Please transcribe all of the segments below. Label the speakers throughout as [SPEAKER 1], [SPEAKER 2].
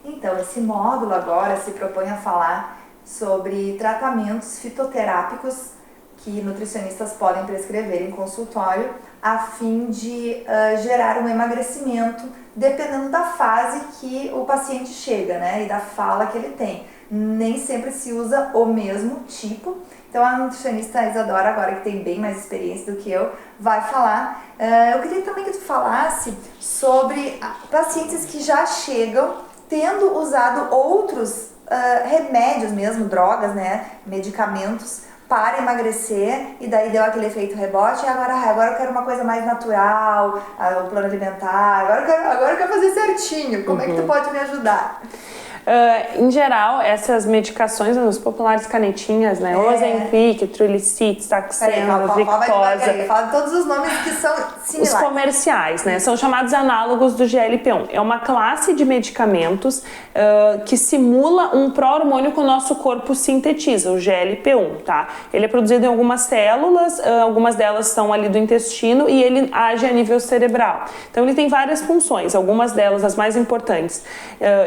[SPEAKER 1] Então, esse módulo agora se propõe a falar sobre tratamentos fitoterápicos que nutricionistas podem prescrever em consultório a fim de gerar um emagrecimento dependendo da fase que o paciente chega, né, e da fala que ele tem. Nem sempre se usa o mesmo tipo. Então a nutricionista Isadora, agora que tem bem mais experiência do que eu, vai falar. Eu queria também que tu falasse sobre pacientes que já chegam tendo usado outros remédios mesmo, drogas, né, medicamentos para emagrecer, e daí deu aquele efeito rebote, e agora eu quero uma coisa mais natural, o plano alimentar, agora eu quero fazer certinho. Como é que tu pode me ajudar?
[SPEAKER 2] Em geral, essas medicações, os populares canetinhas, né? Ozempic, Trulicity, Saxenda, Victoza.
[SPEAKER 1] Fala todos os nomes que são similares.
[SPEAKER 2] Os comerciais, né? São chamados análogos do GLP-1. É uma classe de medicamentos que simula um pró-hormônio que o nosso corpo sintetiza, o GLP-1, tá? Ele é produzido em algumas células, algumas delas são ali do intestino e ele age a nível cerebral. Então ele tem várias funções, algumas delas, as mais importantes.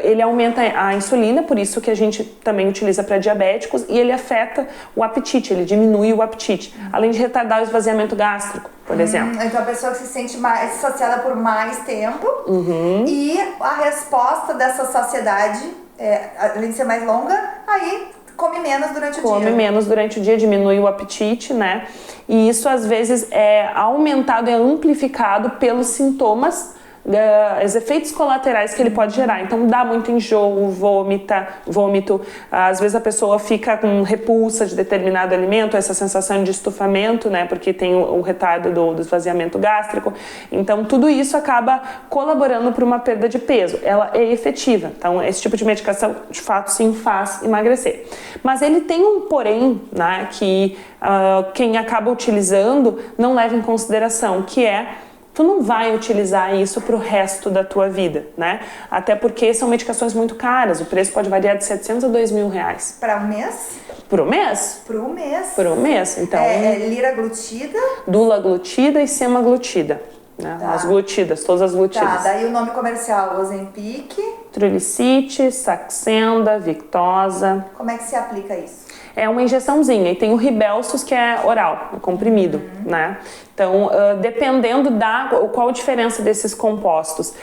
[SPEAKER 2] Ele aumenta a insulina, por isso que a gente também utiliza para diabéticos, e ele afeta o apetite, ele diminui o apetite, além de retardar o esvaziamento gástrico, por exemplo.
[SPEAKER 1] Então a pessoa que se sente mais saciada por mais tempo, e a resposta dessa saciedade, além de ser mais longa, aí come menos durante o dia.
[SPEAKER 2] Come menos durante o dia, diminui o apetite, né? E isso às vezes é aumentado, é amplificado pelos sintomas, os efeitos colaterais que ele pode gerar. Então dá muito enjoo, vômito, às vezes a pessoa fica com repulsa de determinado alimento, essa sensação de estufamento, né, porque tem o retardo do esvaziamento gástrico. Então tudo isso acaba colaborando para uma perda de peso. Ela é efetiva, então esse tipo de medicação de fato sim faz emagrecer. Mas ele tem um porém, né, que quem acaba utilizando não leva em consideração, que é: tu não vai utilizar isso para o resto da tua vida, né? Até porque são medicações muito caras, o preço pode variar de 700 a 2.000 reais.
[SPEAKER 1] Para um mês?
[SPEAKER 2] Por um mês?
[SPEAKER 1] Por um mês.
[SPEAKER 2] Por um mês, então...
[SPEAKER 1] liraglutida?
[SPEAKER 2] Dulaglutida e semaglutida, né?
[SPEAKER 1] Tá.
[SPEAKER 2] As glutidas, todas as glutidas.
[SPEAKER 1] Tá, daí o nome comercial, Ozempic.
[SPEAKER 2] Trulicity, Saxenda, Victoza.
[SPEAKER 1] Como é que se aplica isso?
[SPEAKER 2] É uma injeçãozinha, e tem o Ribelsus, que é oral, comprimido, né? Então, dependendo qual a diferença desses compostos,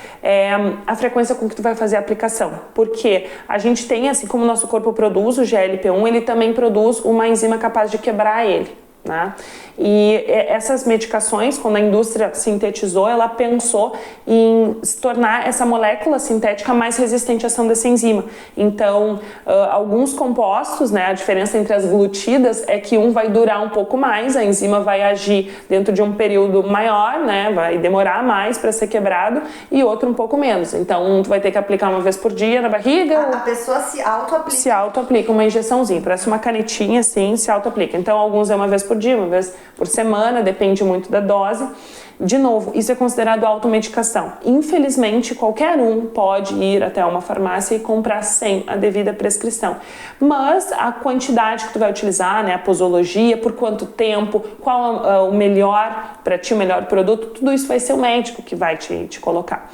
[SPEAKER 2] a frequência com que tu vai fazer a aplicação. Porque a gente tem, assim como o nosso corpo produz o GLP-1, ele também produz uma enzima capaz de quebrar ele, né? E essas medicações, quando a indústria sintetizou, ela pensou em se tornar essa molécula sintética mais resistente à ação dessa enzima. Então, alguns compostos, né, a diferença entre as glutidas é que um vai durar um pouco mais, a enzima vai agir dentro de um período maior, né, vai demorar mais para ser quebrado, e outro um pouco menos. Então, tu vai ter que aplicar uma vez por dia na barriga.
[SPEAKER 1] A pessoa se auto-aplica?
[SPEAKER 2] Se auto-aplica, uma injeçãozinha, parece uma canetinha assim, se auto-aplica. Então, alguns é uma vez por dia, uma vez por semana, depende muito da dose. De novo, isso é considerado automedicação. Infelizmente, qualquer um pode ir até uma farmácia e comprar sem a devida prescrição. Mas a quantidade que tu vai utilizar, né, a posologia, por quanto tempo, qual o melhor para ti, o melhor produto, tudo isso vai ser o médico que vai te colocar.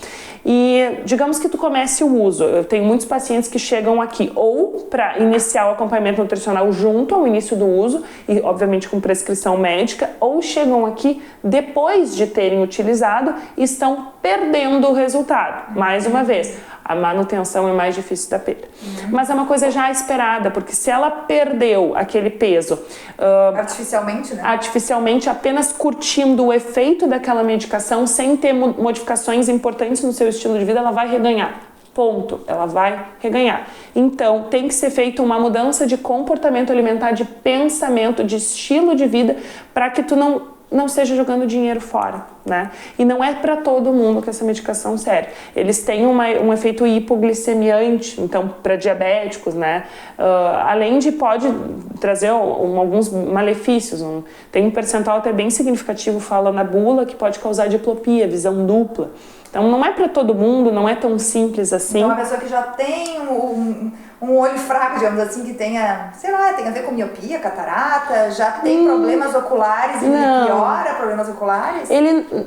[SPEAKER 2] E digamos que tu comece o uso. Eu tenho muitos pacientes que chegam aqui ou para iniciar o acompanhamento nutricional junto ao início do uso, e obviamente com prescrição médica, ou chegam aqui depois de terem utilizado e estão perdendo o resultado. Mais uma vez, a manutenção é mais difícil da perda. Mas é uma coisa já esperada, porque se ela perdeu aquele peso...
[SPEAKER 1] artificialmente, né?
[SPEAKER 2] Artificialmente, apenas curtindo o efeito daquela medicação, sem ter modificações importantes no seu estilo de vida, ela vai reganhar. Ponto. Ela vai reganhar. Então, tem que ser feita uma mudança de comportamento alimentar, de pensamento, de estilo de vida, para que tu não esteja jogando dinheiro fora, né? E não é para todo mundo que essa medicação serve. Eles têm um efeito hipoglicemiante, então para diabéticos, né? Além de pode trazer alguns malefícios. Tem um percentual até bem significativo, fala na bula, que pode causar diplopia, visão dupla. Então não é para todo mundo, não é tão simples assim.
[SPEAKER 1] Então a pessoa que já tem um olho fraco, digamos assim, que tenha, sei lá, tem a ver com miopia, catarata, já tem problemas oculares e ele piora problemas oculares?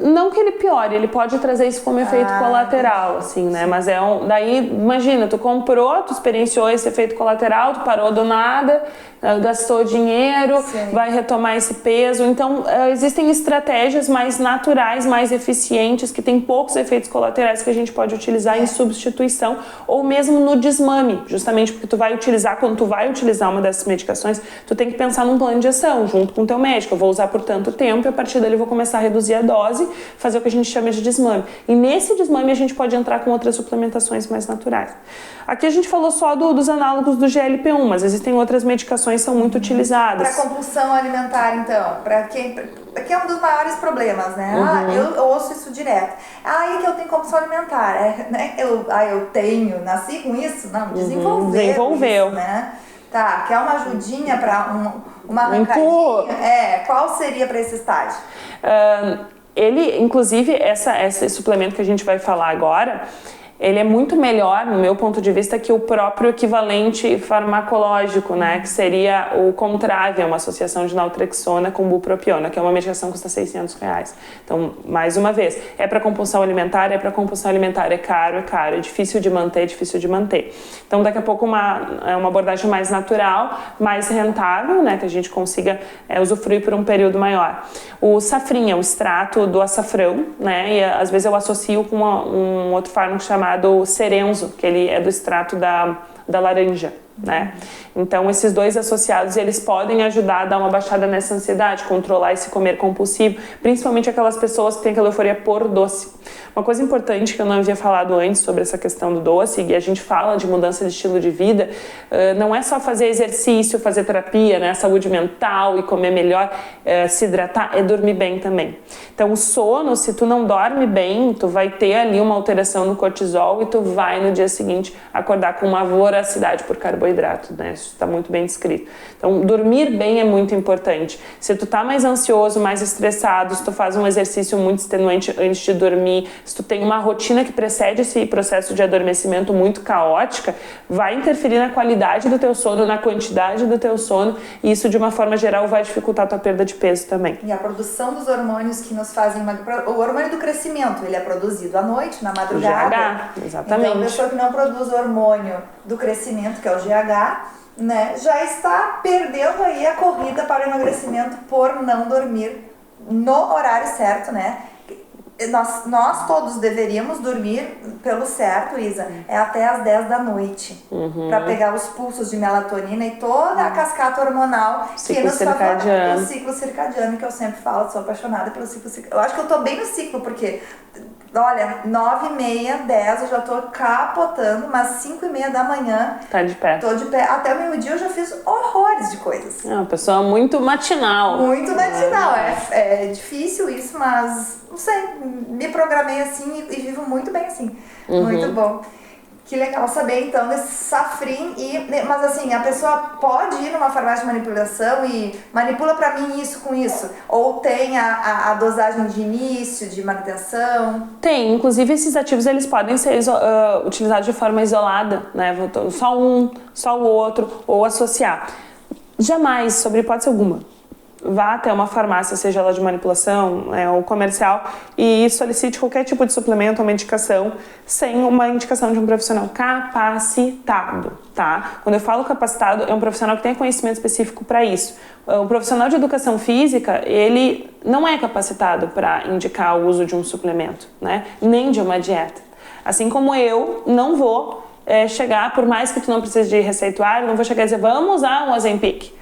[SPEAKER 2] Não que ele piore, ele pode trazer isso como efeito colateral, assim, né? Mas daí, imagina, tu comprou, tu experienciou esse efeito colateral, tu parou do nada, gastou dinheiro, vai retomar esse peso. Então, existem estratégias mais naturais, mais eficientes, que têm poucos efeitos colaterais que a gente pode utilizar em substituição ou mesmo no desmame, justamente porque quando tu vai utilizar uma dessas medicações, tu tem que pensar num plano de ação junto com o teu médico. Eu vou usar por tanto tempo e a partir dali eu vou começar a reduzir a dose, fazer o que a gente chama de desmame. E nesse desmame a gente pode entrar com outras suplementações mais naturais. Aqui a gente falou só dos análogos do GLP-1, mas existem outras medicações que são muito utilizadas.
[SPEAKER 1] Para compulsão alimentar, então, que é um dos maiores problemas, né? Eu ouço isso direto. É que eu tenho compulsão alimentar, né? Eu nasci com isso? Não, desenvolveu. Isso, né? Tá, quer uma ajudinha para uma arrancadinha? Qual seria para esse estágio?
[SPEAKER 2] Ele, inclusive, esse suplemento que a gente vai falar agora, ele é muito melhor, no meu ponto de vista, que o próprio equivalente farmacológico, né? Que seria o Contravia, uma associação de naltrexona com bupropiona, que é uma medicação que custa R$600. Então, mais uma vez, é para compulsão alimentar, é caro, é difícil de manter, Então, daqui a pouco, uma abordagem mais natural, mais rentável, né? Que a gente consiga usufruir por um período maior. O safrinha, o extrato do açafrão, né? E às vezes eu associo com um outro fármaco chamado Cerenzo, que ele é do extrato da laranja, né? Então, esses dois associados, eles podem ajudar a dar uma baixada nessa ansiedade, controlar esse comer compulsivo, principalmente aquelas pessoas que têm aquela euforia por doce. Uma coisa importante que eu não havia falado antes sobre essa questão do doce, e a gente fala de mudança de estilo de vida, não é só fazer exercício, fazer terapia, né, saúde mental e comer melhor, se hidratar, é dormir bem também. Então, o sono, se tu não dorme bem, tu vai ter ali uma alteração no cortisol e tu vai no dia seguinte acordar com uma voracidade por carboidrato, né? Isso está muito bem descrito. Então, dormir bem é muito importante. Se tu tá mais ansioso, mais estressado, se tu faz um exercício muito extenuante antes de dormir, se tu tem uma rotina que precede esse processo de adormecimento muito caótica, vai interferir na qualidade do teu sono, na quantidade do teu sono, e isso, de uma forma geral, vai dificultar a tua perda de peso também.
[SPEAKER 1] E a produção dos hormônios que nos fazem... O hormônio do crescimento, ele é produzido à noite, na madrugada.
[SPEAKER 2] O GH, exatamente.
[SPEAKER 1] Então, a pessoa que não produz o hormônio do crescimento, que é o GH, né, já está perdendo aí a corrida para o emagrecimento por não dormir no horário certo, né? Nós todos deveríamos dormir pelo certo, Isa, até às 10 da noite, para pegar os pulsos de melatonina e toda a cascata hormonal que nos favorece o ciclo circadiano, que eu sempre falo, sou apaixonada pelo ciclo circadiano. Eu acho que eu tô bem no ciclo, porque, olha, 9h30, 10 eu já tô capotando, mas 5h30 da manhã...
[SPEAKER 2] Tá de pé.
[SPEAKER 1] Tô de pé. Até o meio-dia eu já fiz horrores de coisas.
[SPEAKER 2] É uma pessoa muito matinal.
[SPEAKER 1] Muito matinal. É difícil isso, mas não sei, me programei assim e vivo muito bem assim. Muito bom. Que legal saber então desse safrim. Mas assim, a pessoa pode ir numa farmácia de manipulação e manipula pra mim isso com isso? Ou tem a dosagem de início, de manutenção? Tem,
[SPEAKER 2] inclusive esses ativos eles podem ser utilizados de forma isolada, né? Só um, só o outro, ou associar. Jamais, sobre hipótese alguma, vá até uma farmácia, seja ela de manipulação ou comercial, e solicite qualquer tipo de suplemento ou medicação sem uma indicação de um profissional capacitado, tá? Quando eu falo capacitado, é um profissional que tem conhecimento específico para isso. O profissional de educação física, ele não é capacitado para indicar o uso de um suplemento, né? Nem de uma dieta. Assim como eu não vou chegar, por mais que tu não precise de receituário, não vou chegar e dizer, vamos usar um Ozempic.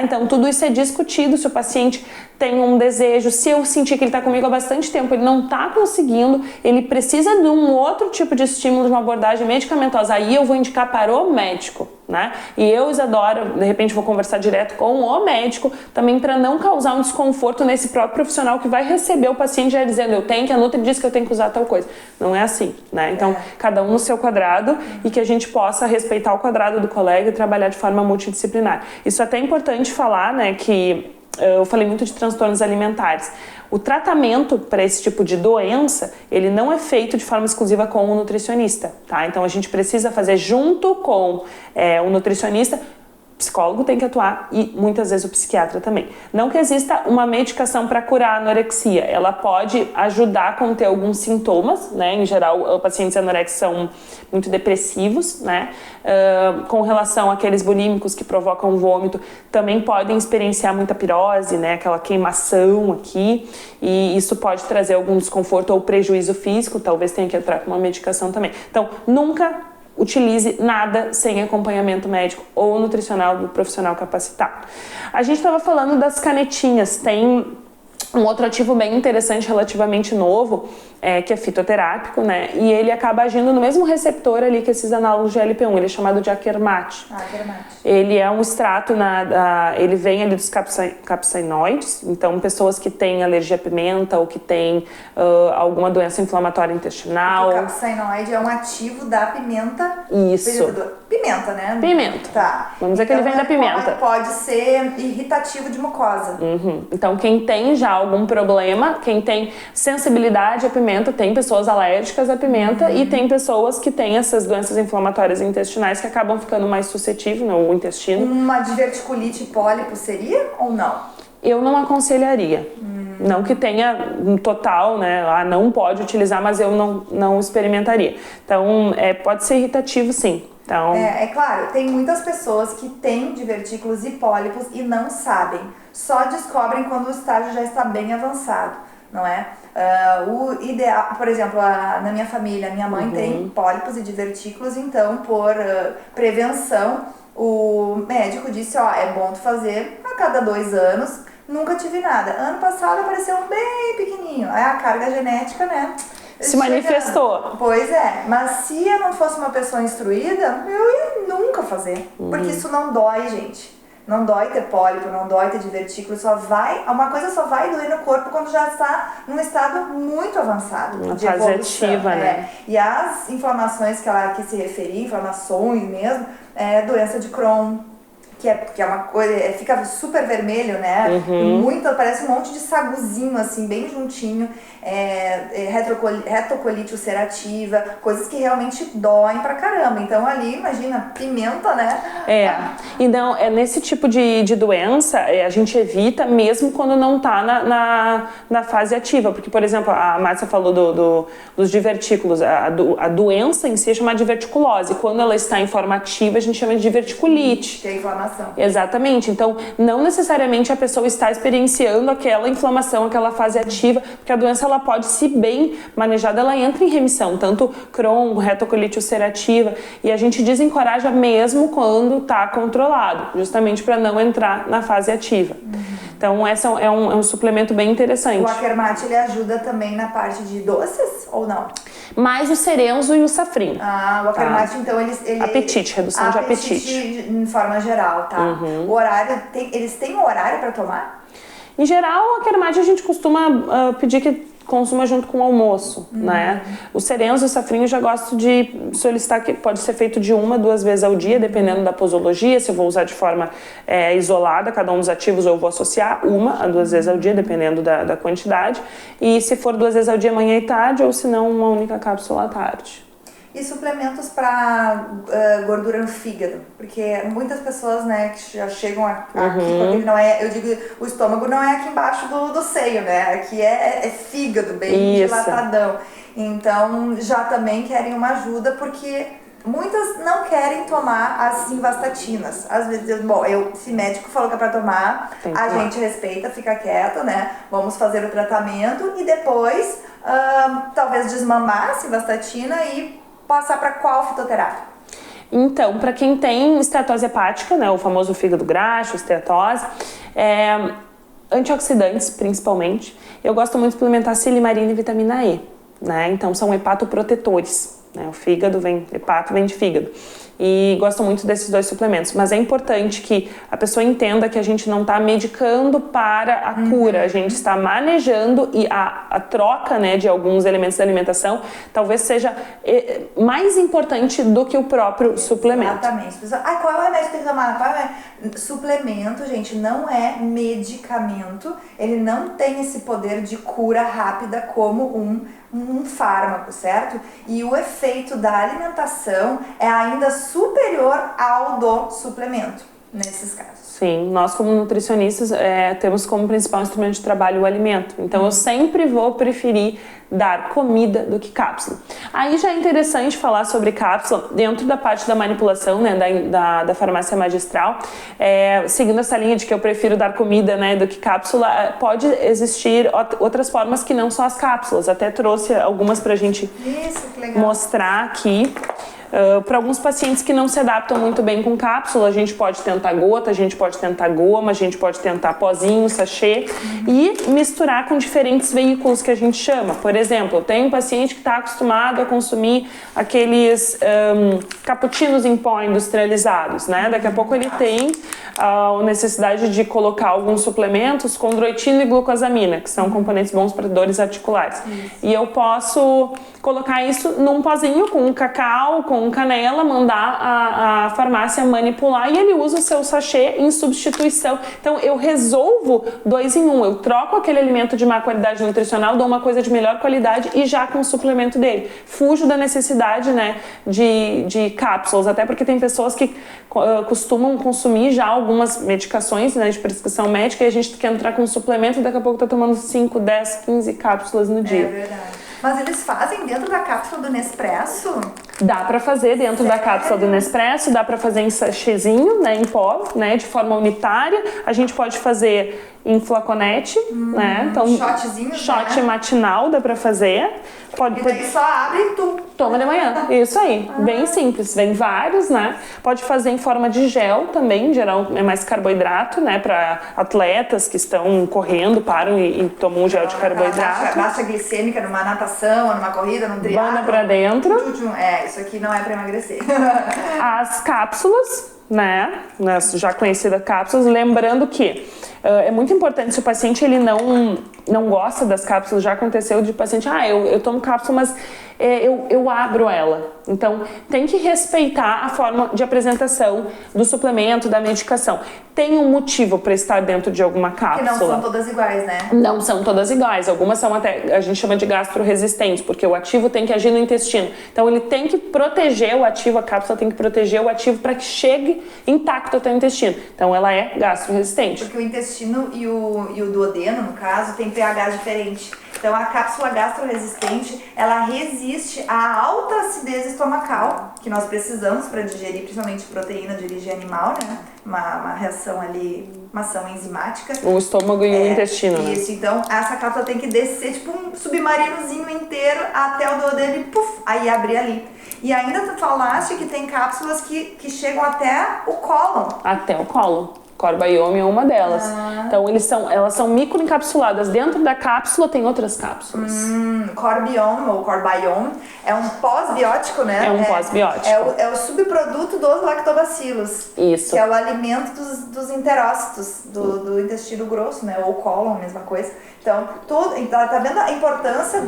[SPEAKER 2] Então, tudo isso é discutido. Se o paciente tem um desejo, se eu sentir que ele está comigo há bastante tempo, ele não está conseguindo, ele precisa de um outro tipo de estímulo, de uma abordagem medicamentosa, aí eu vou indicar para o médico, né? E eu, Isadora, de repente vou conversar direto com o médico, também para não causar um desconforto nesse próprio profissional que vai receber o paciente já dizendo, a Nutri diz que eu tenho que usar tal coisa. Não é assim, né? Então, cada um no seu quadrado e que a gente possa respeitar o quadrado do colega e trabalhar de forma multidisciplinar. Isso é até importante falar, né, que eu falei muito de transtornos alimentares. O tratamento para esse tipo de doença, ele não é feito de forma exclusiva com o nutricionista, tá? Então a gente precisa fazer junto com o nutricionista. O psicólogo tem que atuar e muitas vezes o psiquiatra também. Não que exista uma medicação para curar a anorexia, ela pode ajudar a conter alguns sintomas, né? Em geral, pacientes anoréxicos são muito depressivos, né? Com relação àqueles bulímicos que provocam vômito, também podem experienciar muita pirose, né? Aquela queimação aqui, e isso pode trazer algum desconforto ou prejuízo físico, talvez tenha que entrar com uma medicação também. Então, nunca utilize nada sem acompanhamento médico ou nutricional do profissional capacitado. A gente estava falando das canetinhas, tem um outro ativo bem interessante, relativamente novo, que é fitoterápico, né? E ele acaba agindo no mesmo receptor ali que esses análogos de GLP-1, ele é chamado de Akermat. Ele é um extrato, ele vem ali dos capsaicinoides, então pessoas que têm alergia à pimenta ou que têm alguma doença inflamatória intestinal.
[SPEAKER 1] O capsaicinoide é um ativo da pimenta.
[SPEAKER 2] Isso.
[SPEAKER 1] Pimenta, né?
[SPEAKER 2] Pimenta.
[SPEAKER 1] Tá.
[SPEAKER 2] Vamos dizer que ele vem da pimenta.
[SPEAKER 1] Pode ser irritativo de mucosa.
[SPEAKER 2] Então quem tem já algum problema, quem tem sensibilidade à pimenta, tem pessoas alérgicas à pimenta e tem pessoas que têm essas doenças inflamatórias intestinais que acabam ficando mais suscetíveis no intestino.
[SPEAKER 1] Uma diverticulite pólipo seria ou não?
[SPEAKER 2] Eu não aconselharia. Não que tenha um total, né? Não pode utilizar, mas eu não experimentaria. Então, pode ser irritativo, sim. Então...
[SPEAKER 1] É claro, tem muitas pessoas que têm divertículos e pólipos e não sabem. Só descobrem quando o estágio já está bem avançado, não é? O ideal, por exemplo, na minha família, minha mãe tem pólipos e divertículos, então, por prevenção, o médico disse, é bom tu fazer a cada 2 anos, nunca tive nada. Ano passado apareceu um bem pequenininho, aí a carga genética, né?
[SPEAKER 2] Se manifestou.
[SPEAKER 1] Pois é, mas se eu não fosse uma pessoa instruída, eu ia nunca fazer, porque isso não dói, gente. Não dói ter pólipo, não dói ter divertículo, uma coisa só vai doer no corpo quando já está num estado muito avançado de evolução,
[SPEAKER 2] ativa, né?
[SPEAKER 1] E as inflamações que ela quis se referir, inflamações mesmo, doença de Crohn, que é uma coisa, fica super vermelho, né? Parece um monte de saguzinho, assim, bem juntinho. Retocolite ulcerativa, coisas que realmente doem pra caramba. Então ali, imagina, pimenta, né?
[SPEAKER 2] Então, nesse tipo de doença, a gente evita mesmo quando não tá na fase ativa. Porque, por exemplo, a Márcia falou dos divertículos. A doença em si é chamada de diverticulose. Quando ela está em forma ativa, a gente chama de diverticulite.
[SPEAKER 1] Que é inflamação.
[SPEAKER 2] Exatamente. Então, não necessariamente a pessoa está experienciando aquela inflamação, aquela fase ativa, porque a doença ela pode, se bem manejada, ela entra em remissão, tanto Crohn, retocolite ulcerativa, e a gente desencoraja mesmo quando está controlado, justamente para não entrar na fase ativa. Então, esse é um suplemento bem interessante.
[SPEAKER 1] O Akermat, ele ajuda também na parte de doces ou não?
[SPEAKER 2] Mais o cerenzo e o safrino.
[SPEAKER 1] O Akermat, então, ele
[SPEAKER 2] apetite, redução de apetite.
[SPEAKER 1] Em forma geral, tá? O horário, eles têm um horário para tomar?
[SPEAKER 2] Em geral, o Akermat a gente costuma pedir que consuma junto com o almoço, né? O cerenzo e o safrinho eu já gosto de solicitar que pode ser feito de 1 a 2 vezes ao dia, dependendo da posologia, se eu vou usar de forma isolada, cada um dos ativos, ou eu vou associar 1 a 2 vezes ao dia, dependendo da quantidade, e se for 2 vezes ao dia, manhã e tarde, ou se não, uma única cápsula à tarde.
[SPEAKER 1] E suplementos para gordura no fígado, porque muitas pessoas, né, que já chegam aqui, porque não é, eu digo, o estômago não é aqui embaixo do seio, né, aqui é fígado, bem dilatadão. Então, já também querem uma ajuda, porque muitas não querem tomar as simvastatinas. Às vezes, se médico falou que é para tomar, a gente respeita, fica quieto, né, vamos fazer o tratamento e depois, talvez desmamar a simvastatina e passar para qual fitoterápico?
[SPEAKER 2] Então, para quem tem esteatose hepática, né, o famoso fígado graxo, esteatose, antioxidantes principalmente, eu gosto muito de suplementar silimarina e vitamina E, né? Então são hepatoprotetores. né? O fígado vem, hepato vem de fígado. E gosto muito desses 2 suplementos, mas é importante que a pessoa entenda que a gente não está medicando para a cura, a gente está manejando, e a troca, né, de alguns elementos da alimentação talvez seja mais importante do que o próprio suplemento.
[SPEAKER 1] Exatamente. Qual é o remédio que tem que tomar? Suplemento, gente, não é medicamento, ele não tem esse poder de cura rápida como um fármaco, certo? E o efeito da alimentação é ainda superior ao do suplemento, nesses casos.
[SPEAKER 2] Sim, nós como nutricionistas temos como principal instrumento de trabalho o alimento. Então eu sempre vou preferir dar comida do que cápsula. Aí já é interessante falar sobre cápsula dentro da parte da manipulação, né, da farmácia magistral. Seguindo essa linha de que eu prefiro dar comida, né, do que cápsula, pode existir outras formas que não só as cápsulas. Até trouxe algumas pra gente mostrar aqui. Para alguns pacientes que não se adaptam muito bem com cápsula, a gente pode tentar gota, a gente pode tentar goma, a gente pode tentar pozinho, sachê e misturar com diferentes veículos que a gente chama. Por exemplo, eu tenho um paciente que está acostumado a consumir aqueles cappuccinos em pó industrializados, né? Daqui a pouco ele tem a necessidade de colocar alguns suplementos, condroitina e glucosamina, que são componentes bons para dores articulares. E eu posso colocar isso num pozinho com cacau, com canela, mandar a farmácia manipular e ele usa o seu sachê em substituição. Então eu resolvo 2 em 1, eu troco aquele alimento de má qualidade nutricional, dou uma coisa de melhor qualidade e já com o suplemento dele. Fujo da necessidade, né, de cápsulas, até porque tem pessoas que costumam consumir já algumas medicações, né, de prescrição médica e a gente quer entrar com um suplemento e daqui a pouco tá tomando 5, 10, 15 cápsulas no dia.
[SPEAKER 1] É verdade. Mas eles fazem dentro da cápsula do Nespresso?
[SPEAKER 2] Dá pra fazer dentro da cápsula do Nespresso, dá pra fazer em sachêzinho, né, em pó, né, de forma unitária. A gente pode fazer em flaconete, né? Então, shot, né, matinal dá pra fazer.
[SPEAKER 1] E daí só abre e tu
[SPEAKER 2] toma de manhã. Isso aí, bem simples. Vem vários, né? Pode fazer em forma de gel também, em geral é mais carboidrato, né? Para atletas que estão correndo, param e tomam um gel de carboidrato.
[SPEAKER 1] Baixa glicêmica numa natação, numa corrida, num triatlo.
[SPEAKER 2] Banda pra dentro.
[SPEAKER 1] Isso aqui não é pra emagrecer.
[SPEAKER 2] As cápsulas, né? Já conhecidas cápsulas, lembrando que é muito importante, se o paciente ele não gosta das cápsulas, já aconteceu de paciente, eu tomo cápsula, mas eu abro ela. Então, tem que respeitar a forma de apresentação do suplemento, da medicação. Tem um motivo para estar dentro de alguma cápsula.
[SPEAKER 1] Porque não são todas iguais, né?
[SPEAKER 2] Não são todas iguais. Algumas são até, a gente chama de gastroresistentes, porque o ativo tem que agir no intestino. Então, ele tem que proteger o ativo, a cápsula tem que proteger o ativo para que chegue intacto até o intestino. Então, ela é gastroresistente.
[SPEAKER 1] Porque o intestino e o duodeno, no caso, tem pH diferente. Então, a cápsula gastroresistente, ela resiste à alta acidez estomacal, que nós precisamos para digerir, principalmente proteína de origem animal, né? Uma reação ali, uma ação enzimática.
[SPEAKER 2] O estômago e o intestino, né?
[SPEAKER 1] Isso, então essa cápsula tem que descer, tipo um submarinozinho inteiro até o duodeno e puf, aí abrir ali. E ainda tu falaste que tem cápsulas que chegam até o cólon.
[SPEAKER 2] Até o cólon. Core Biome é uma delas. Então elas são microencapsuladas. Dentro da cápsula tem outras cápsulas.
[SPEAKER 1] Core Biome ou Core Biome é um pós-biótico, né?
[SPEAKER 2] É um pós-biótico.
[SPEAKER 1] É o subproduto dos lactobacilos.
[SPEAKER 2] Isso.
[SPEAKER 1] Que é o alimento dos enterócitos, do intestino grosso, né? Ou cólon, mesma coisa. Então, tá vendo a importância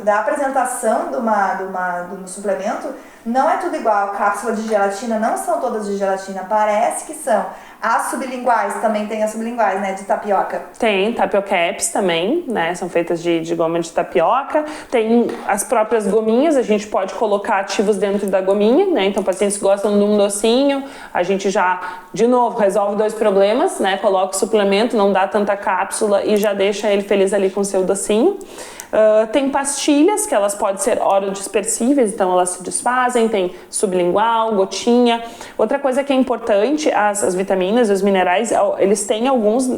[SPEAKER 1] da apresentação de um suplemento? Não é tudo igual. Cápsula de gelatina não são todas de gelatina, parece que são. As sublinguais, também tem as sublinguais, né, de tapioca.
[SPEAKER 2] Tem, tapioca apps também, né, são feitas de goma de tapioca. Tem as próprias gominhas, a gente pode colocar ativos dentro da gominha, né, então pacientes gostam de um docinho, a gente já, de novo, resolve 2 problemas, né, coloca o suplemento, não dá tanta cápsula e já deixa ele feliz ali com o seu docinho. Tem pastilhas, que elas podem ser orodispersíveis, então elas se desfazem, tem sublingual, gotinha. Outra coisa que é importante, as vitaminas, vitaminas e os minerais, eles têm alguns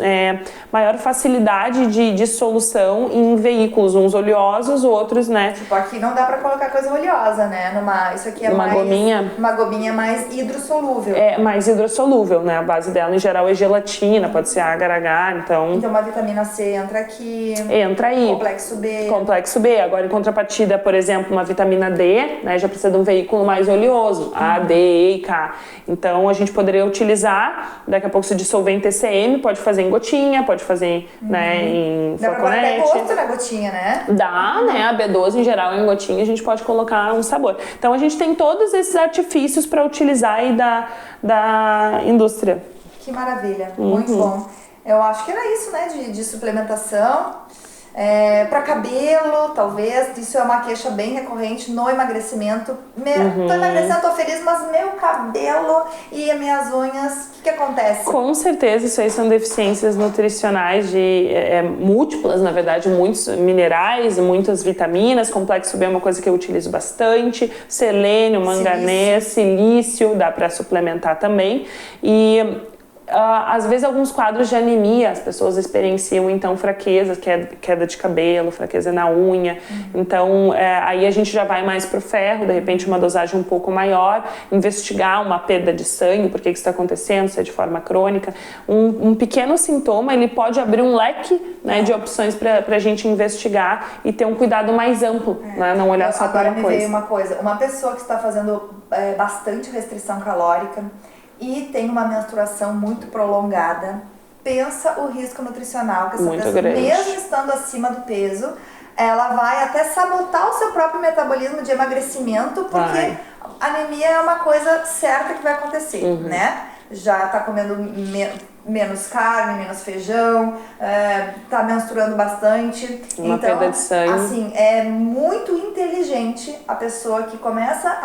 [SPEAKER 2] maior facilidade de dissolução em veículos, uns oleosos, outros, né?
[SPEAKER 1] Tipo, aqui não dá pra colocar coisa oleosa, né? Isso aqui é
[SPEAKER 2] uma gominha.
[SPEAKER 1] Uma gominha mais hidrossolúvel.
[SPEAKER 2] É mais hidrossolúvel, né? A base dela em geral é gelatina, pode ser agar-agar, então...
[SPEAKER 1] Então uma vitamina C entra aqui.
[SPEAKER 2] Entra aí.
[SPEAKER 1] Complexo B.
[SPEAKER 2] Complexo B. Agora, em contrapartida, por exemplo, uma vitamina D, né? Já precisa de um veículo mais oleoso. A, D, E e K. Então, a gente poderia utilizar, daqui a pouco se dissolver em TCM, pode fazer em gotinha, pode fazer né, em
[SPEAKER 1] dá
[SPEAKER 2] flaconete.
[SPEAKER 1] Dá pra botar gosto na gotinha, né?
[SPEAKER 2] Dá, né? A B12 em geral em gotinha a gente pode colocar um sabor. Então a gente tem todos esses artifícios para utilizar aí da indústria.
[SPEAKER 1] Que maravilha, muito bom. Eu acho que era isso, né? De suplementação. Para cabelo, talvez, isso é uma queixa bem recorrente no emagrecimento. Tô emagrecendo, tô feliz, mas meu cabelo e as minhas unhas, o que acontece?
[SPEAKER 2] Com certeza, isso aí são deficiências nutricionais múltiplas, na verdade, muitos minerais, muitas vitaminas. Complexo B é uma coisa que eu utilizo bastante, selênio, manganês, silício, dá para suplementar também. E às vezes alguns quadros de anemia as pessoas experienciam então fraqueza, queda de cabelo, fraqueza na unha. Então aí a gente já vai mais pro ferro, de repente uma dosagem um pouco maior, investigar uma perda de sangue, por que isso está acontecendo, se é de forma crônica. Um pequeno sintoma ele pode abrir um leque, né, de opções para a gente investigar e ter um cuidado mais amplo, né, não olhar só para uma coisa.
[SPEAKER 1] Agora me veio uma coisa, uma pessoa que está fazendo bastante restrição calórica e tem uma menstruação muito prolongada, pensa o risco nutricional que essa pessoa, mesmo estando acima do peso, ela vai até sabotar o seu próprio metabolismo de emagrecimento, porque anemia é uma coisa certa que vai acontecer, né? Já tá comendo menos carne, menos feijão, tá menstruando bastante.
[SPEAKER 2] Uma perda de sangue.
[SPEAKER 1] Assim, é muito inteligente a pessoa que começa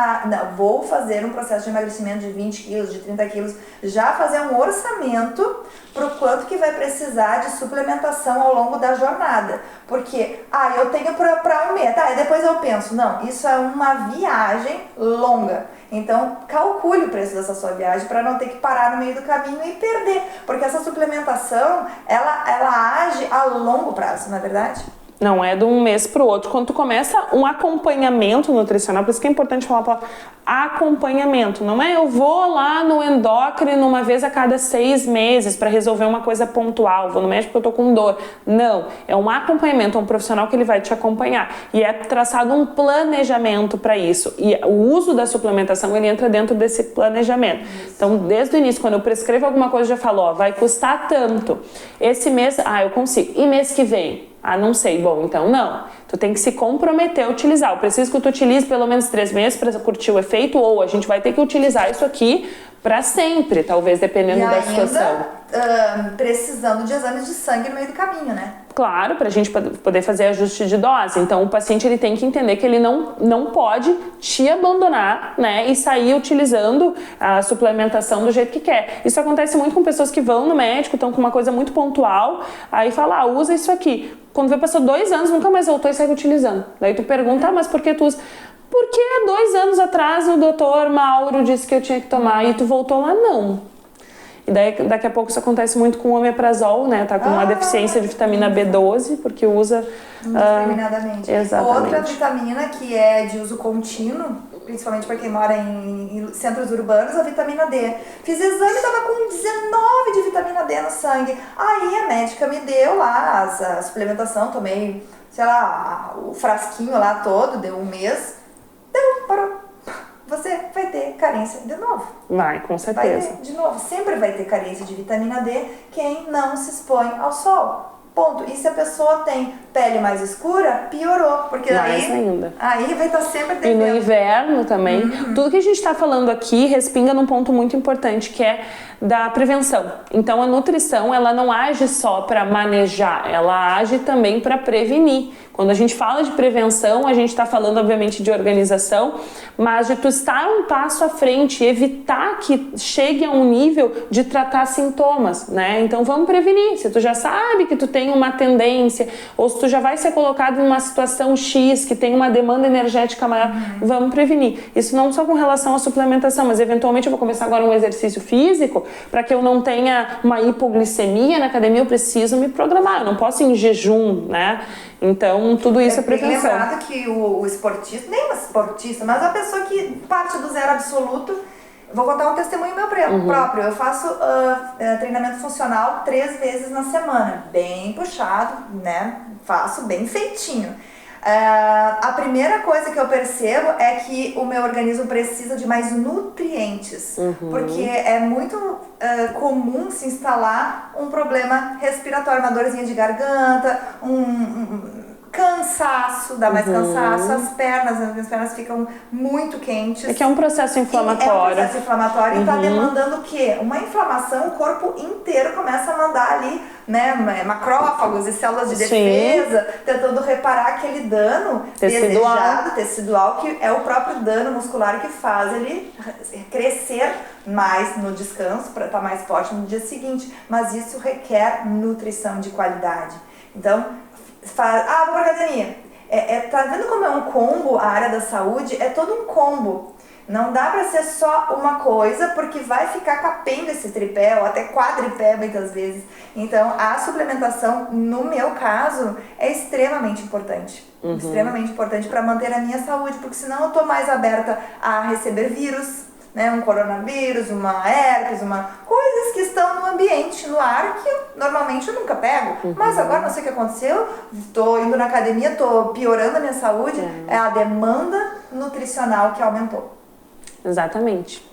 [SPEAKER 1] vou fazer um processo de emagrecimento de 20 quilos, de 30 quilos, já fazer um orçamento pro quanto que vai precisar de suplementação ao longo da jornada. Porque, eu tenho pra um mês, e depois eu penso, não, isso é uma viagem longa. Então, calcule o preço dessa sua viagem para não ter que parar no meio do caminho e perder. Porque essa suplementação, ela age a longo prazo, não é verdade?
[SPEAKER 2] Não é de um mês para o outro. Quando tu começa um acompanhamento nutricional, por isso que é importante falar a palavra acompanhamento. Não é eu vou lá no endócrino uma vez a cada 6 meses para resolver uma coisa pontual, vou no médico porque eu tô com dor. Não, é um acompanhamento, é um profissional que ele vai te acompanhar. E é traçado um planejamento para isso. E o uso da suplementação, ele entra dentro desse planejamento. Então, desde o início, quando eu prescrevo alguma coisa, eu já falo, vai custar tanto. Esse mês, eu consigo. E mês que vem? Não sei. Bom, então não. Tu tem que se comprometer a utilizar. Eu preciso que tu utilize pelo menos 3 meses para curtir o efeito, ou a gente vai ter que utilizar isso aqui para sempre, talvez, dependendo da situação.
[SPEAKER 1] Precisando de exames de sangue no meio do caminho, né?
[SPEAKER 2] Claro, para a gente poder fazer ajuste de dose. Então, o paciente ele tem que entender que ele não pode te abandonar, né, e sair utilizando a suplementação do jeito que quer. Isso acontece muito com pessoas que vão no médico, estão com uma coisa muito pontual, aí fala, usa isso aqui. Quando vê, passou 2 anos, nunca mais voltou e segue utilizando. Daí tu pergunta, mas por que tu usa? Porque há 2 anos atrás o doutor Mauro disse que eu tinha que tomar e tu voltou lá? Não. E daí, daqui a pouco isso acontece muito com o omeprazol, né? Tá com uma deficiência de vitamina B12, porque usa...
[SPEAKER 1] Indiscriminadamente.
[SPEAKER 2] Exatamente.
[SPEAKER 1] Outra vitamina que é de uso contínuo, principalmente para quem mora em centros urbanos, a vitamina D. Fiz exame e tava com 19 de vitamina D no sangue. Aí a médica me deu lá a suplementação, tomei, sei lá, o frasquinho lá todo, deu 1 mês. Parou. Você vai ter carência de novo.
[SPEAKER 2] Vai, com certeza.
[SPEAKER 1] Vai ter, de novo, sempre vai ter carência de vitamina D quem não se expõe ao sol. Ponto. E se a pessoa tem pele mais escura, piorou. Porque
[SPEAKER 2] mais ainda.
[SPEAKER 1] Aí vai estar sempre devendo.
[SPEAKER 2] E no inverno também. Tudo que a gente está falando aqui respinga num ponto muito importante, que é da prevenção. Então, a nutrição, ela não age só para manejar, ela age também para prevenir. Quando a gente fala de prevenção, a gente está falando, obviamente, de organização, mas de tu estar um passo à frente, evitar que chegue a um nível de tratar sintomas, né? Então, vamos prevenir. Se tu já sabe que tu tem tem uma tendência, ou se tu já vai ser colocado numa situação X, que tem uma demanda energética maior, vamos prevenir. Isso não só com relação à suplementação, mas eventualmente eu vou começar agora um exercício físico, para que eu não tenha uma hipoglicemia na academia, eu preciso me programar, eu não posso ir em jejum, né? Então, tudo isso é prevenção.
[SPEAKER 1] Lembrado que o esportista, nem um esportista, mas a pessoa que parte do zero absoluto. Vou contar um testemunho meu próprio. Eu faço treinamento funcional 3 vezes na semana. Bem puxado, né? Faço bem feitinho. A primeira coisa que eu percebo é que o meu organismo precisa de mais nutrientes. Porque é muito comum se instalar um problema respiratório, uma dorzinha de garganta, cansaço, dá mais cansaço, as pernas ficam muito quentes.
[SPEAKER 2] É que é um processo inflamatório.
[SPEAKER 1] É um processo inflamatório e está demandando o quê? Uma inflamação, o corpo inteiro começa a mandar ali, né, macrófagos e células de defesa, tentando reparar aquele dano desejado, tecidual, que é o próprio dano muscular que faz ele crescer mais no descanso, para estar mais forte no dia seguinte. Mas isso requer nutrição de qualidade. Então, vou pra academia. Tá vendo como é um combo a área da saúde? É todo um combo. Não dá pra ser só uma coisa, porque vai ficar capenga esse tripé, ou até quadripé muitas vezes. Então, a suplementação, no meu caso, é extremamente importante. Extremamente importante para manter a minha saúde, porque senão eu tô mais aberta a receber vírus, né, um coronavírus, uma herpes, coisas que estão no ambiente, no ar, que normalmente eu nunca pego. Mas agora não sei o que aconteceu, tô indo na academia, tô piorando a minha saúde, é a demanda nutricional que aumentou.
[SPEAKER 2] Exatamente.